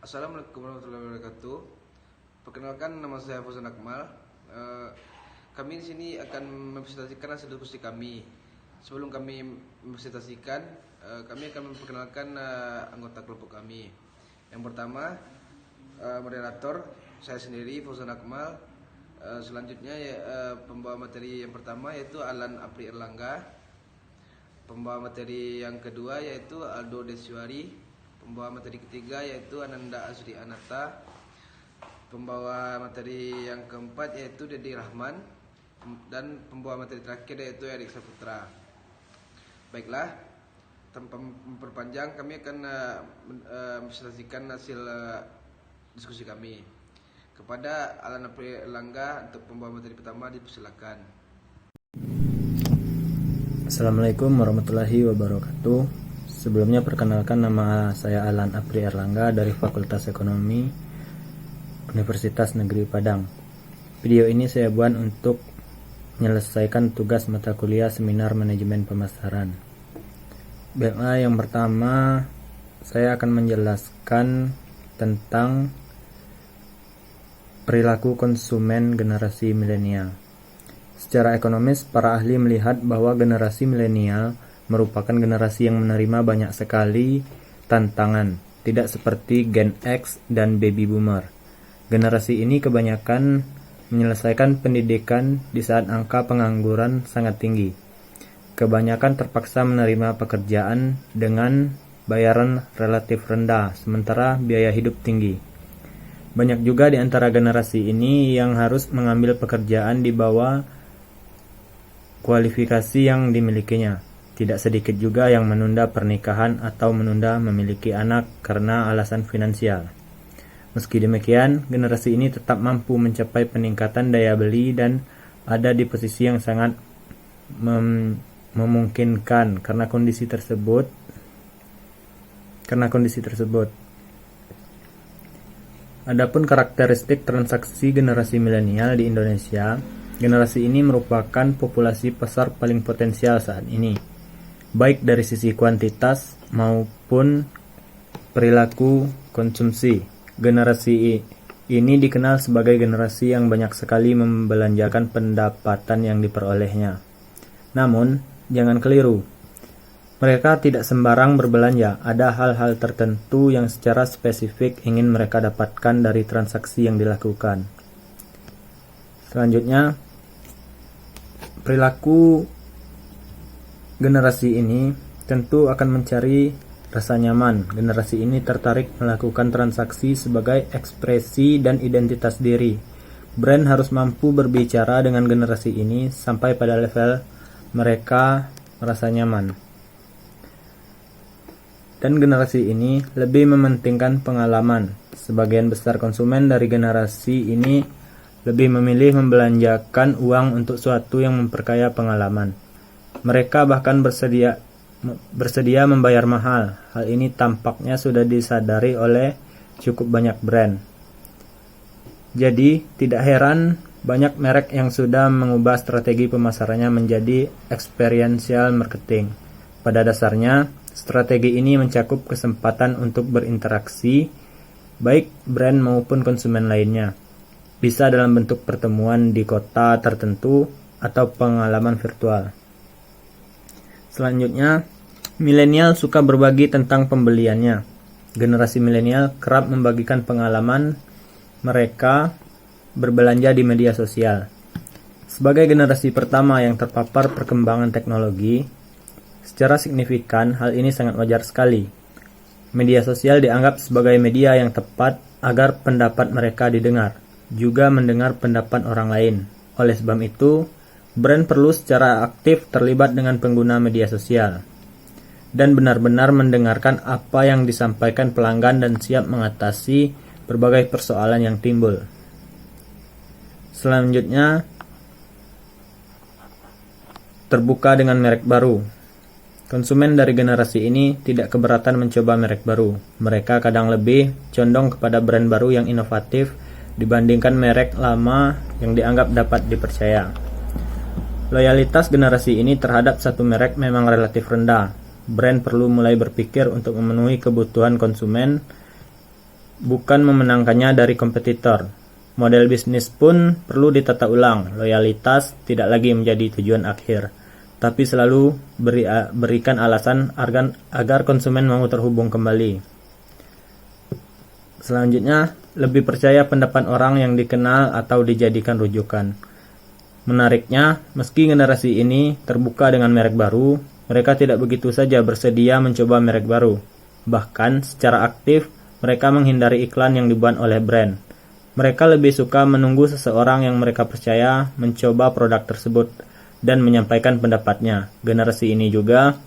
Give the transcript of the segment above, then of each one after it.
Assalamualaikum warahmatullahi wabarakatuh. Perkenalkan, nama saya Fauzan Akmal. Kami di sini akan mempresentasikan hasil diskusi kami. Sebelum kami mempresentasikan, kami akan memperkenalkan anggota kelompok kami. Yang pertama, moderator saya sendiri Fauzan Akmal. Selanjutnya pembawa materi yang pertama yaitu Alan Apri Erlangga. Pembawa materi yang kedua yaitu Aldo Desyuari. Pembawa materi ketiga yaitu Ananda Azri Anata. Pembawa materi yang keempat yaitu Dedi Rahman. Dan pembawa materi terakhir yaitu Erik Saputra. Baiklah, tanpa memperpanjang, kami akan mempresentasikan hasil diskusi kami. Kepada Alan Apri Erlangga untuk pembawa materi pertama, dipersilakan. Assalamualaikum warahmatullahi wabarakatuh. Sebelumnya perkenalkan, nama saya Alan Apri Erlangga dari Fakultas Ekonomi Universitas Negeri Padang. Video ini saya buat untuk menyelesaikan tugas mata kuliah Seminar Manajemen Pemasaran. Baiklah, yang pertama saya akan menjelaskan tentang perilaku konsumen generasi milenial. Secara ekonomis, para ahli melihat bahwa generasi milenial merupakan generasi yang menerima banyak sekali tantangan, tidak seperti Gen X dan Baby Boomer. Generasi ini kebanyakan menyelesaikan pendidikan di saat angka pengangguran sangat tinggi. Kebanyakan terpaksa menerima pekerjaan dengan bayaran relatif rendah, sementara biaya hidup tinggi. Banyak juga di antara generasi ini yang harus mengambil pekerjaan di bawah kualifikasi yang dimilikinya. Tidak sedikit juga yang menunda pernikahan atau menunda memiliki anak karena alasan finansial. Meski demikian, generasi ini tetap mampu mencapai peningkatan daya beli dan ada di posisi yang sangat memungkinkan karena kondisi tersebut. Adapun karakteristik transaksi generasi milenial di Indonesia, generasi ini merupakan populasi pasar paling potensial saat ini, baik dari sisi kuantitas maupun perilaku konsumsi. Generasi ini dikenal sebagai generasi yang banyak sekali membelanjakan pendapatan yang diperolehnya. Namun, jangan keliru. Mereka tidak sembarang berbelanja. Ada hal-hal tertentu yang secara spesifik ingin mereka dapatkan dari transaksi yang dilakukan. Selanjutnya, perilaku generasi ini tentu akan mencari rasa nyaman. Generasi ini tertarik melakukan transaksi sebagai ekspresi dan identitas diri. Brand harus mampu berbicara dengan generasi ini sampai pada level mereka merasa nyaman. Dan generasi ini lebih mementingkan pengalaman. Sebagian besar konsumen dari generasi ini lebih memilih membelanjakan uang untuk sesuatu yang memperkaya pengalaman. Mereka bahkan bersedia membayar mahal. Hal ini tampaknya sudah disadari oleh cukup banyak brand. Jadi, tidak heran banyak merek yang sudah mengubah strategi pemasarannya menjadi experiential marketing. Pada dasarnya, strategi ini mencakup kesempatan untuk berinteraksi, baik brand maupun konsumen lainnya. Bisa dalam bentuk pertemuan di kota tertentu atau pengalaman virtual. Selanjutnya, milenial suka berbagi tentang pembeliannya. Generasi milenial kerap membagikan pengalaman mereka berbelanja di media sosial. Sebagai generasi pertama yang terpapar perkembangan teknologi, secara signifikan hal ini sangat wajar sekali. Media sosial dianggap sebagai media yang tepat agar pendapat mereka didengar, juga mendengar pendapat orang lain. Oleh sebab itu, brand perlu secara aktif terlibat dengan pengguna media sosial dan benar-benar mendengarkan apa yang disampaikan pelanggan dan siap mengatasi berbagai persoalan yang timbul. Selanjutnya, terbuka dengan merek baru. Konsumen dari generasi ini tidak keberatan mencoba merek baru. Mereka kadang lebih condong kepada brand baru yang inovatif dibandingkan merek lama yang dianggap dapat dipercaya. Loyalitas generasi ini terhadap satu merek memang relatif rendah. Brand perlu mulai berpikir untuk memenuhi kebutuhan konsumen bukan memenangkannya dari kompetitor. Model bisnis pun perlu ditata ulang. Loyalitas tidak lagi menjadi tujuan akhir, tapi selalu berikan alasan agar konsumen mau terhubung kembali. Selanjutnya, lebih percaya pendapat orang yang dikenal atau dijadikan rujukan. Menariknya, meski generasi ini terbuka dengan merek baru, mereka tidak begitu saja bersedia mencoba merek baru. Bahkan, secara aktif, mereka menghindari iklan yang dibuat oleh brand. Mereka lebih suka menunggu seseorang yang mereka percaya mencoba produk tersebut dan menyampaikan pendapatnya. Generasi ini juga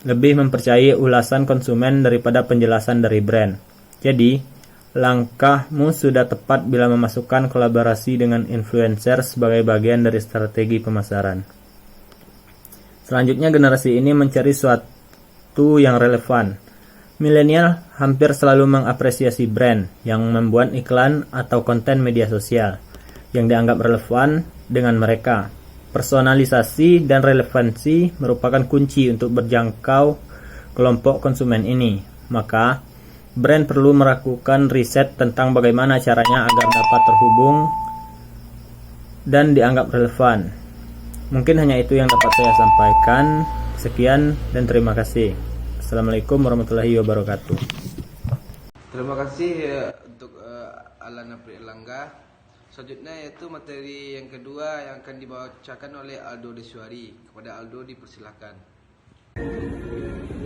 lebih mempercayai ulasan konsumen daripada penjelasan dari brand. Jadi, langkahmu sudah tepat bila memasukkan kolaborasi dengan influencer sebagai bagian dari strategi pemasaran. Selanjutnya, generasi ini mencari sesuatu yang relevan. Milenial hampir selalu mengapresiasi brand yang membuat iklan atau konten media sosial yang dianggap relevan dengan mereka. Personalisasi dan relevansi merupakan kunci untuk berjangkau kelompok konsumen ini. Maka, brand perlu melakukan riset tentang bagaimana caranya agar dapat terhubung dan dianggap relevan. Mungkin hanya itu yang dapat saya sampaikan. Sekian dan terima kasih. Assalamualaikum warahmatullahi wabarakatuh. Terima kasih untuk Alan April Erlangga. Selanjutnya yaitu materi yang kedua yang akan dibacakan oleh Aldo Deswari. Kepada Aldo dipersilakan.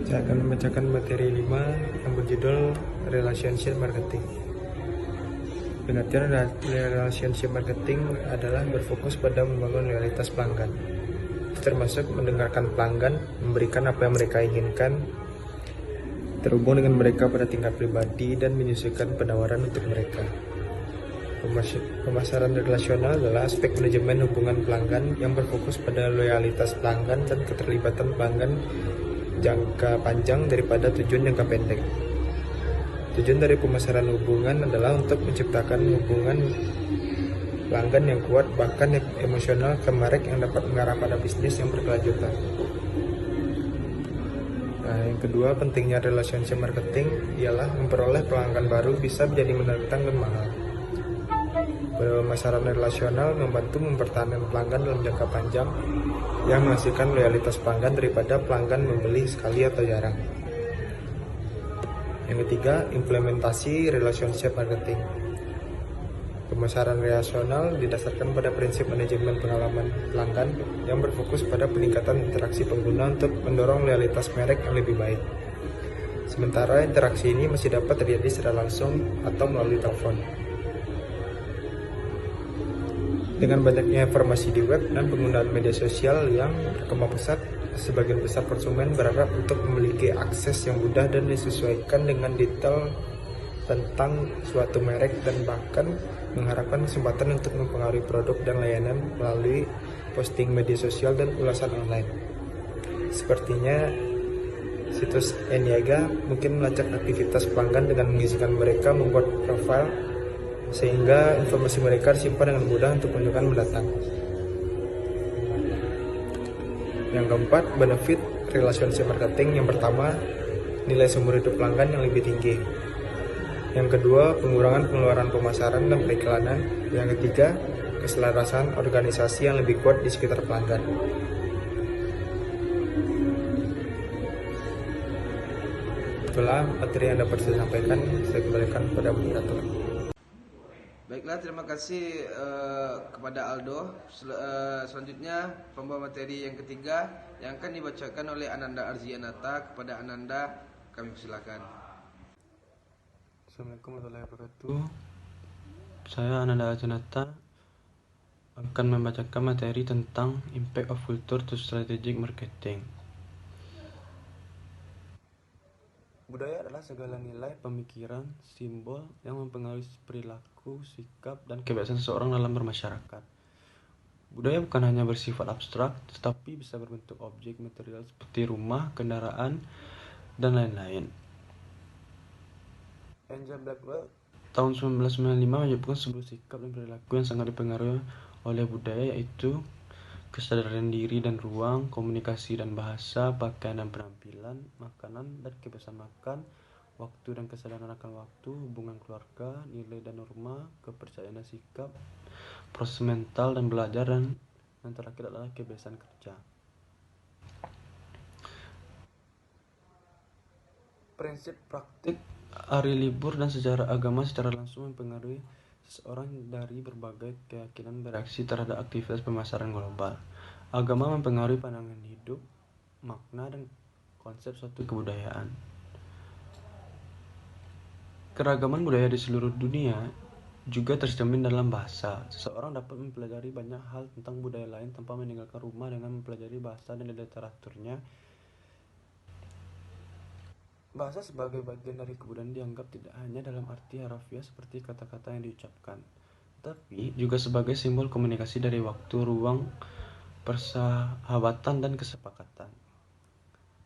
Saya akan membacakan materi 5 yang berjudul Relationship Marketing. Pengertian relationship marketing adalah berfokus pada membangun loyalitas pelanggan. Itu termasuk mendengarkan pelanggan, memberikan apa yang mereka inginkan, terhubung dengan mereka pada tingkat pribadi, dan menyesuaikan penawaran untuk mereka. Pemasaran relasional adalah aspek manajemen hubungan pelanggan yang berfokus pada loyalitas pelanggan dan keterlibatan pelanggan jangka panjang daripada tujuan jangka pendek. Tujuan dari pemasaran hubungan adalah untuk menciptakan hubungan pelanggan yang kuat, bahkan emosional, ke merek yang dapat mengarah pada bisnis yang berkelanjutan. Nah, yang kedua, pentingnya relationship marketing ialah memperoleh pelanggan baru bisa menjadi menantang dan mahal. Pemasaran relasional membantu mempertahankan pelanggan dalam jangka panjang yang menghasilkan loyalitas pelanggan daripada pelanggan membeli sekali atau jarang. Yang ketiga, implementasi relationship marketing. Pemasaran relasional didasarkan pada prinsip manajemen pengalaman pelanggan yang berfokus pada peningkatan interaksi pengguna untuk mendorong loyalitas merek yang lebih baik. Sementara interaksi ini masih dapat terjadi secara langsung atau melalui telepon. Dengan banyaknya informasi di web dan penggunaan media sosial yang berkembang pesat, sebagian besar konsumen berharap untuk memiliki akses yang mudah dan disesuaikan dengan detail tentang suatu merek, dan bahkan mengharapkan kesempatan untuk mempengaruhi produk dan layanan melalui posting media sosial dan ulasan online. Sepertinya situs Eniaga mungkin melacak aktivitas pelanggan dengan mengizinkan mereka membuat profil sehingga informasi mereka disimpan dengan mudah untuk kunjungan mendatang. Yang keempat, benefit relationship marketing. Yang pertama, nilai seumur hidup pelanggan yang lebih tinggi. Yang kedua, pengurangan pengeluaran pemasaran dan periklanan. Yang ketiga, keselarasan organisasi yang lebih kuat di sekitar pelanggan. Itulah materi yang dapat saya sampaikan. Saya kembalikan kepada moderator. Baiklah, terima kasih kepada Aldo. Selanjutnya pembawa materi yang ketiga yang akan dibacakan oleh Ananda Arzianata. Kepada Ananda kami persilakan. Assalamualaikum warahmatullahi wabarakatuh. Saya Ananda Arzianata akan membacakan materi tentang Impact of Culture to Strategic Marketing. Budaya adalah segala nilai, pemikiran, simbol yang mempengaruhi perilaku, sikap, dan kebiasaan seseorang dalam bermasyarakat. Budaya bukan hanya bersifat abstrak, tetapi bisa berbentuk objek material seperti rumah, kendaraan, dan lain-lain. Angel Blackwell tahun 1995 menyebutkan sebuah sikap dan perilaku yang sangat dipengaruhi oleh budaya, yaitu kesadaran diri dan ruang, komunikasi dan bahasa, pakaian dan penampilan, makanan dan kebiasaan makan, waktu dan kesadaran akan waktu, hubungan keluarga, nilai dan norma, kepercayaan dan sikap, proses mental dan belajar, dan yang terakhir adalah kebiasaan kerja. Prinsip praktik hari libur dan sejarah agama secara langsung mempengaruhi seseorang dari berbagai keyakinan bereaksi terhadap aktivitas pemasaran global. Agama mempengaruhi pandangan hidup, makna, dan konsep suatu kebudayaan. Keragaman budaya di seluruh dunia juga tercermin dalam bahasa. Seseorang dapat mempelajari banyak hal tentang budaya lain tanpa meninggalkan rumah dengan mempelajari bahasa dan literaturnya. Bahasa sebagai bagian dari kebudayaan dianggap tidak hanya dalam arti harafiah seperti kata-kata yang diucapkan, tapi juga sebagai simbol komunikasi dari waktu, ruang, persahabatan, dan kesepakatan.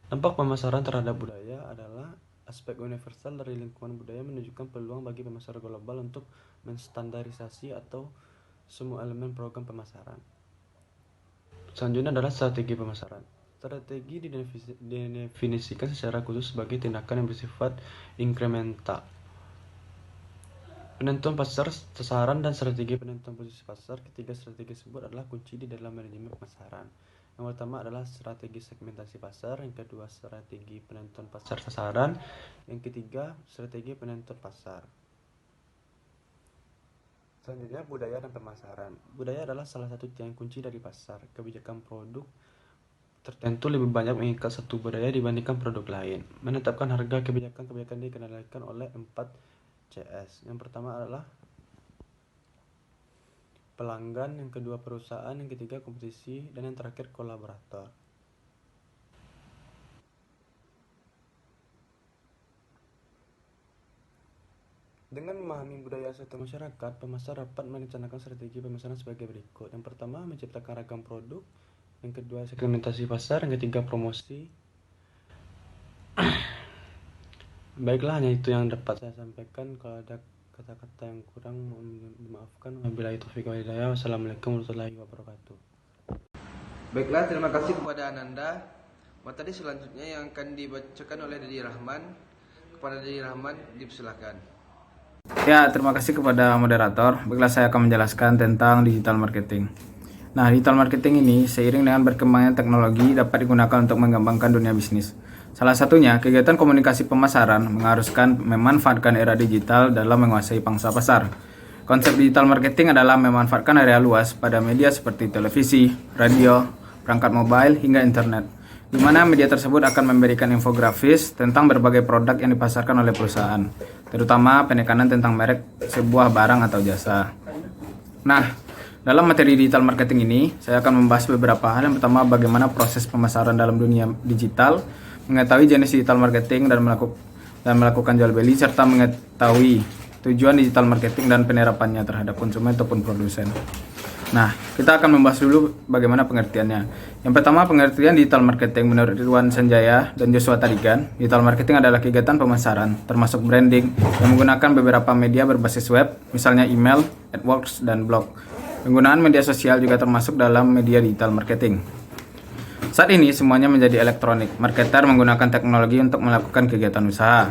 Dampak pemasaran terhadap budaya adalah aspek universal dari lingkungan budaya menunjukkan peluang bagi pemasaran global untuk menstandarisasi atau semua elemen program pemasaran. Selanjutnya adalah strategi pemasaran. Strategi didefinisikan secara khusus sebagai tindakan yang bersifat inkremental. Penentuan pasar, sasaran, dan strategi penentuan posisi pasar. Ketiga strategi tersebut adalah kunci di dalam manajemen pemasaran. Yang pertama adalah strategi segmentasi pasar, yang kedua strategi penentuan pasar sasaran, yang ketiga strategi penentuan pasar. Selanjutnya budaya dan pemasaran. Budaya adalah salah satu tiang kunci dari pasar. Kebijakan produk tertentu lebih banyak mengikat satu budaya dibandingkan produk lain. Menetapkan harga. Kebijakan dikendalikan oleh 4 CS. Yang pertama adalah pelanggan, yang kedua perusahaan, yang ketiga kompetisi, dan yang terakhir kolaborator. Dengan memahami budaya suatu masyarakat, pemasar dapat merencanakan strategi pemasaran sebagai berikut. Yang pertama, menciptakan ragam produk. Yang kedua, segmentasi pasar. Yang ketiga, promosi. Baiklah, hanya itu yang dapat saya sampaikan. Kalau ada kata-kata yang kurang, mohon dimaafkan. Wabillahi taufiq wal hidayah. Wassalamualaikum warahmatullahi wabarakatuh. Baiklah, terima kasih kepada Ananda. Materi selanjutnya yang akan dibacakan oleh Didi Rahman. Kepada Didi Rahman, dipersilakan. Ya, terima kasih kepada moderator. Baiklah, saya akan menjelaskan tentang digital marketing. Nah, digital marketing ini seiring dengan berkembangnya teknologi dapat digunakan untuk mengembangkan dunia bisnis. Salah satunya, kegiatan komunikasi pemasaran mengharuskan memanfaatkan era digital dalam menguasai pangsa pasar. Konsep digital marketing adalah memanfaatkan area luas pada media seperti televisi, radio, perangkat mobile, hingga internet, di mana media tersebut akan memberikan infografis tentang berbagai produk yang dipasarkan oleh perusahaan, terutama penekanan tentang merek sebuah barang atau jasa. Nah, dalam materi digital marketing ini, saya akan membahas beberapa hal. Yang pertama, bagaimana proses pemasaran dalam dunia digital, mengetahui jenis digital marketing dan melakukan jual beli, serta mengetahui tujuan digital marketing dan penerapannya terhadap konsumen ataupun produsen. Nah, kita akan membahas dulu bagaimana pengertiannya. Yang pertama, pengertian digital marketing menurut Ridwan Sanjaya dan Joshua Tarigan. Digital marketing adalah kegiatan pemasaran, termasuk branding, yang menggunakan beberapa media berbasis web, misalnya email, AdWords, dan blog. Penggunaan media sosial juga termasuk dalam media digital marketing. Saat ini semuanya menjadi elektronik. Marketer menggunakan teknologi untuk melakukan kegiatan usaha.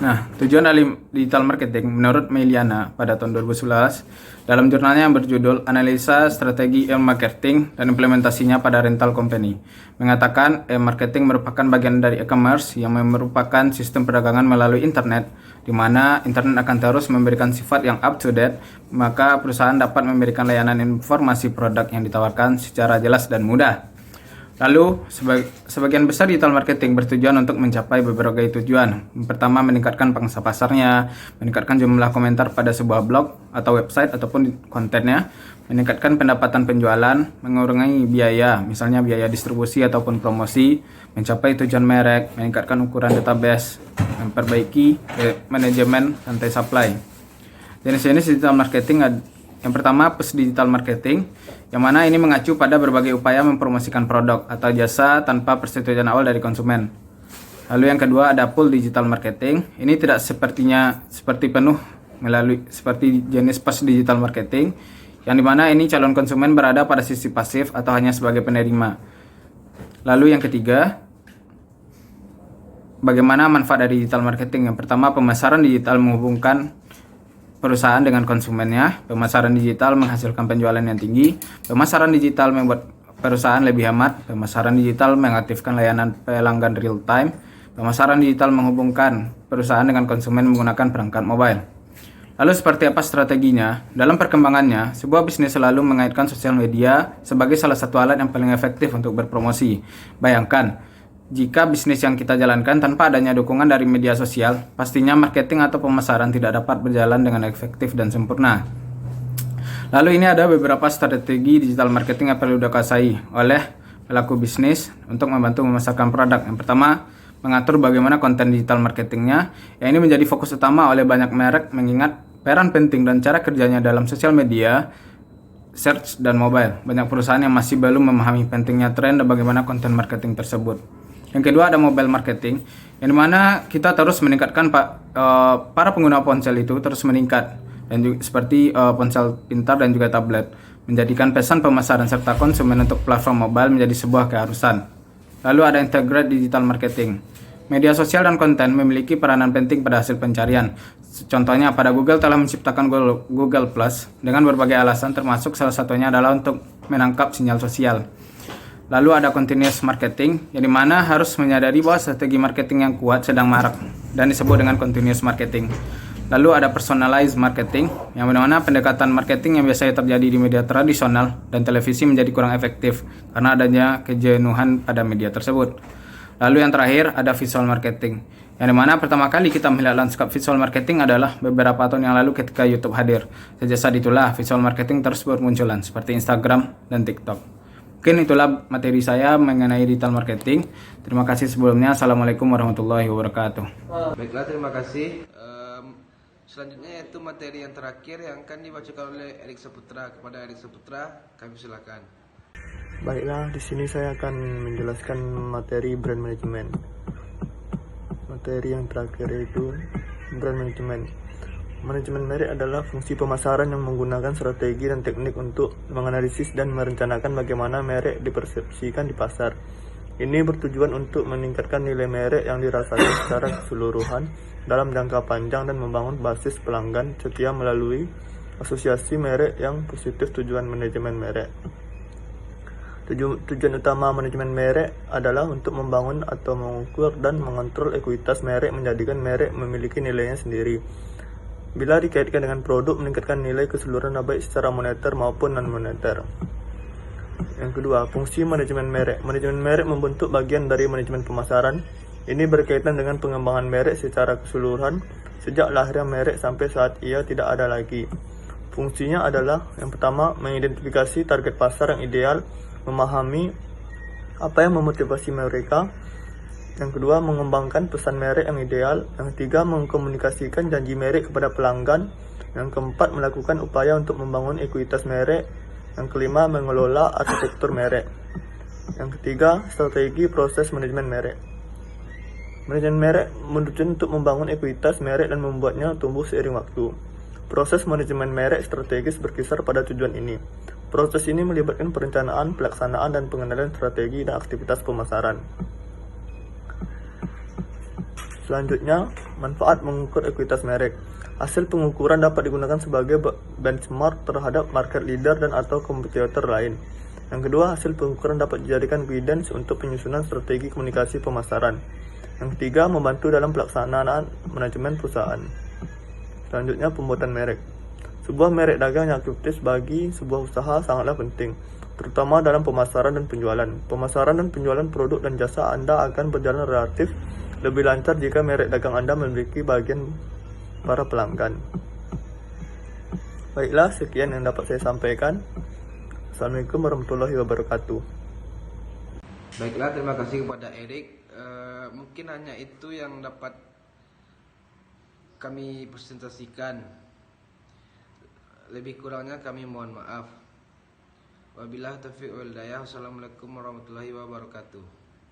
Nah, tujuan dari digital marketing menurut Meliana pada tahun 2011 dalam jurnalnya yang berjudul Analisa Strategi E-Marketing dan Implementasinya pada Rental Company mengatakan e-marketing merupakan bagian dari e-commerce yang merupakan sistem perdagangan melalui internet, di mana internet akan terus memberikan sifat yang up to date, maka perusahaan dapat memberikan layanan informasi produk yang ditawarkan secara jelas dan mudah. Lalu, sebagian besar digital marketing bertujuan untuk mencapai berbagai tujuan. Yang pertama, meningkatkan pangsa pasarnya, meningkatkan jumlah komentar pada sebuah blog atau website ataupun kontennya, meningkatkan pendapatan penjualan, mengurangi biaya, misalnya biaya distribusi ataupun promosi, mencapai tujuan merek, meningkatkan ukuran database, memperbaiki manajemen rantai supply. Jenis-jenis digital marketing yang pertama, push digital marketing, yang mana ini mengacu pada berbagai upaya mempromosikan produk atau jasa tanpa persetujuan awal dari konsumen. Lalu yang kedua ada pull digital marketing. Ini tidak seperti penuh seperti jenis push digital marketing, yang dimana ini calon konsumen berada pada sisi pasif atau hanya sebagai penerima. Lalu yang ketiga bagaimana manfaat dari digital marketing. Yang pertama, pemasaran digital menghubungkan perusahaan dengan konsumennya. Pemasaran digital menghasilkan penjualan yang tinggi. Pemasaran digital membuat perusahaan lebih hemat. Pemasaran digital mengaktifkan layanan pelanggan real time. Pemasaran digital menghubungkan perusahaan dengan konsumen menggunakan perangkat mobile. Lalu seperti apa strateginya? Dalam perkembangannya, sebuah bisnis selalu mengaitkan sosial media sebagai salah satu alat yang paling efektif untuk berpromosi. Bayangkan, jika bisnis yang kita jalankan tanpa adanya dukungan dari media sosial, pastinya marketing atau pemasaran tidak dapat berjalan dengan efektif dan sempurna. Lalu ini ada beberapa strategi digital marketing yang perlu dikuasai oleh pelaku bisnis untuk membantu memasarkan produk. Yang pertama, mengatur bagaimana konten digital marketingnya. Yang ini menjadi fokus utama oleh banyak merek mengingat peran penting dan cara kerjanya dalam sosial media, search, dan mobile. Banyak perusahaan yang masih belum memahami pentingnya tren dan bagaimana konten marketing tersebut. Yang kedua ada mobile marketing, yang dimana kita terus meningkatkan para pengguna ponsel itu terus meningkat, dan juga seperti ponsel pintar dan juga tablet, menjadikan pesan pemasaran serta konsumen untuk platform mobile menjadi sebuah keharusan. Lalu ada integrate digital marketing. Media sosial dan konten memiliki peranan penting pada hasil pencarian. Contohnya pada Google telah menciptakan Google Plus dengan berbagai alasan, termasuk salah satunya adalah untuk menangkap sinyal sosial. Lalu ada continuous marketing, yang dimana harus menyadari bahwa strategi marketing yang kuat sedang marak dan disebut dengan continuous marketing. Lalu ada personalized marketing, yang mana pendekatan marketing yang biasanya terjadi di media tradisional dan televisi menjadi kurang efektif karena adanya kejenuhan pada media tersebut. Lalu yang terakhir ada visual marketing, yang dimana pertama kali kita melihat lanskap visual marketing adalah beberapa tahun yang lalu ketika YouTube hadir. Sejak saat itulah visual marketing terus bermunculan seperti Instagram dan TikTok. Mungkin itulah materi saya mengenai digital marketing. Terima kasih sebelumnya. Assalamualaikum warahmatullahi wabarakatuh. Baiklah, terima kasih. Selanjutnya yaitu materi yang terakhir yang akan dibacakan oleh Erik Saputra. Kepada Erik Saputra, kami silakan. Baiklah, di sini saya akan menjelaskan materi brand management. Materi yang terakhir yaitu brand management. Manajemen merek adalah fungsi pemasaran yang menggunakan strategi dan teknik untuk menganalisis dan merencanakan bagaimana merek dipersepsikan di pasar. Ini bertujuan untuk meningkatkan nilai merek yang dirasakan secara keseluruhan dalam jangka panjang dan membangun basis pelanggan setia melalui asosiasi merek yang positif. Tujuan manajemen merek. Tujuan utama manajemen merek adalah untuk membangun atau mengukur dan mengontrol ekuitas merek, menjadikan merek memiliki nilainya sendiri. Bila dikaitkan dengan produk, meningkatkan nilai keseluruhan baik secara moneter maupun non-moneter. Yang kedua, fungsi manajemen merek. Manajemen merek membentuk bagian dari manajemen pemasaran. Ini berkaitan dengan pengembangan merek secara keseluruhan sejak lahirnya merek sampai saat ia tidak ada lagi. Fungsinya adalah yang pertama, mengidentifikasi target pasar yang ideal, memahami apa yang memotivasi mereka. Yang kedua, mengembangkan pesan merek yang ideal. Yang ketiga, mengkomunikasikan janji merek kepada pelanggan. Yang keempat, melakukan upaya untuk membangun ekuitas merek. Yang kelima, mengelola arsitektur merek. Yang ketiga, strategi proses manajemen merek. Manajemen merek bertujuan untuk membangun ekuitas merek dan membuatnya tumbuh seiring waktu. Proses manajemen merek strategis berkisar pada tujuan ini. Proses ini melibatkan perencanaan, pelaksanaan, dan pengenalan strategi dan aktivitas pemasaran. Selanjutnya, manfaat mengukur ekuitas merek. Hasil pengukuran dapat digunakan sebagai benchmark terhadap market leader dan atau kompetitor lain. Yang kedua, hasil pengukuran dapat dijadikan evidence untuk penyusunan strategi komunikasi pemasaran. Yang ketiga, membantu dalam pelaksanaan manajemen perusahaan. Selanjutnya, pembuatan merek. Sebuah merek dagang yang aktif bagi sebuah usaha sangatlah penting, terutama dalam pemasaran dan penjualan. Pemasaran dan penjualan produk dan jasa Anda akan berjalan relatif lebih lancar jika merek dagang Anda memiliki bagian para pelanggan. Baiklah, sekian yang dapat saya sampaikan. Assalamualaikum warahmatullahi wabarakatuh. Baiklah, terima kasih kepada Erik. Mungkin hanya itu yang dapat kami presentasikan. Lebih kurangnya kami mohon maaf. Wabillahi taufiq wal hidayah. Wassalamualaikum warahmatullahi wabarakatuh.